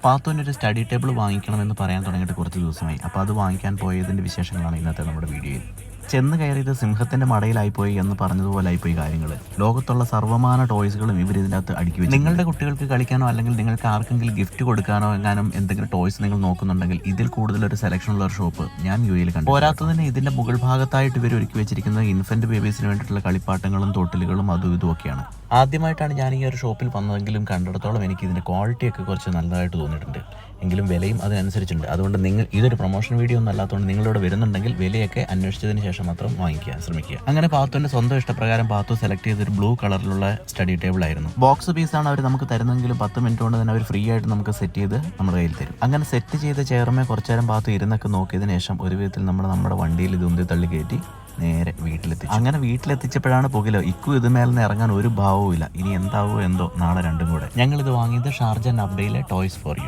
പാത്തുവിനൊരു study table വാങ്ങിക്കണമെന്ന് പറയാൻ തുടങ്ങിയിട്ട് കുറച്ച് ദിവസമായി. അപ്പോൾ അത് വാങ്ങിക്കാൻ പോയതിൻ്റെ വിശേഷങ്ങളാണ് ഇന്നത്തെ നമ്മുടെ വീഡിയോയിൽ. ചെന്ന് കയറിയത് സിംഹത്തിൻ്റെ മടയിലായിപ്പോയി എന്ന് പറഞ്ഞതുപോലെ ആയിപ്പോയി കാര്യങ്ങൾ. ലോകത്തുള്ള സർവ്വമാന ടോയ്സുകളും ഇവരിതിനകത്ത് അടുക്കി വെച്ചു. നിങ്ങളുടെ കുട്ടികൾക്ക് കളിക്കാനോ അല്ലെങ്കിൽ നിങ്ങൾക്ക് ആർക്കെങ്കിലും ഗിഫ്റ്റ് കൊടുക്കാനോ എങ്ങാനും എന്തെങ്കിലും ടോയ്സ് നിങ്ങൾ നോക്കുന്നുണ്ടെങ്കിൽ ഇതിൽ കൂടുതലൊരു സെലക്ഷനുള്ള ഒരു ഷോപ്പ് ഞാൻ യുഎയിൽ കണ്ടു. പോരാത്തതിന് ഇതിൻ്റെ മുകൾ ഭാഗത്തായിട്ട് ഇവർ ഒരുക്കി വെച്ചിരിക്കുന്നത് ഇൻഫൻറ്റ് ബേബീസിന് വേണ്ടിയിട്ടുള്ള കളിപ്പാട്ടങ്ങളും തൊട്ടിലുകളും അതും ഇതുമൊക്കെയാണ്. ആദ്യമായിട്ടാണ് ഞാൻ ഈ ഒരു ഷോപ്പിൽ വന്നതെങ്കിലും കണ്ടിടത്തോളം എനിക്ക് ഇതിൻ്റെ ക്വാളിറ്റിയൊക്കെ കുറച്ച് നല്ലതായിട്ട് തോന്നിയിട്ടുണ്ട്. എങ്കിലും വിലയും അതിനനുസരിച്ചുണ്ട്. അതുകൊണ്ട് നിങ്ങൾ ഇതൊരു പ്രൊമോഷൻ വീഡിയോ ഒന്നും അല്ലാത്തതുകൊണ്ട് നിങ്ങളിവിടെ വരുന്നുണ്ടെങ്കിൽ വിലയൊക്കെ അന്വേഷിച്ചതിന് ശേഷം മാത്രം വാങ്ങിക്കുക ശ്രമിക്കുക. അങ്ങനെ പാത്തുവിൻ്റെ സ്വന്തം ഇഷ്ടപ്രകാരം പാത്തു സെലക്ട് ചെയ്തൊരു ബ്ലൂ കളറിലുള്ള സ്റ്റഡി ടേബിൾ ആയിരുന്നു. ബോക്സ് പീസാണ് അവർ നമുക്ക് തരുന്നെങ്കിലും 10 മിനിറ്റ് കൊണ്ട് തന്നെ അവർ ഫ്രീ ആയിട്ട് നമുക്ക് സെറ്റ് ചെയ്ത് നമ്മുടെ കയ്യിൽ തരും. അങ്ങനെ സെറ്റ് ചെയ്ത ചെയറുമേ കുറച്ചു നേരം പാത്തു ഇരുന്നൊക്കെ നോക്കിയതിന് ശേഷം ഒരു വിധത്തിൽ നമ്മുടെ വണ്ടിയിൽ ഇത് ഉന്തി തള്ളി കയറ്റി നേരെ വീട്ടിലെത്തിച്ചു. അങ്ങനെ വീട്ടിലെത്തിച്ചപ്പോഴാണ് പുകലോ ഇക്കു ഇത് മേലെ നിന്ന് ഇറങ്ങാൻ ഒരു ഭാവവും ഇല്ല. ഇനി എന്താവോ എന്തോ നാളെ രണ്ടും കൂടെ. ഞങ്ങളിത് വാങ്ങിയത് ഷാർജ നബ്ഡയിലെ ടോയ്സ് ഫോർ യു.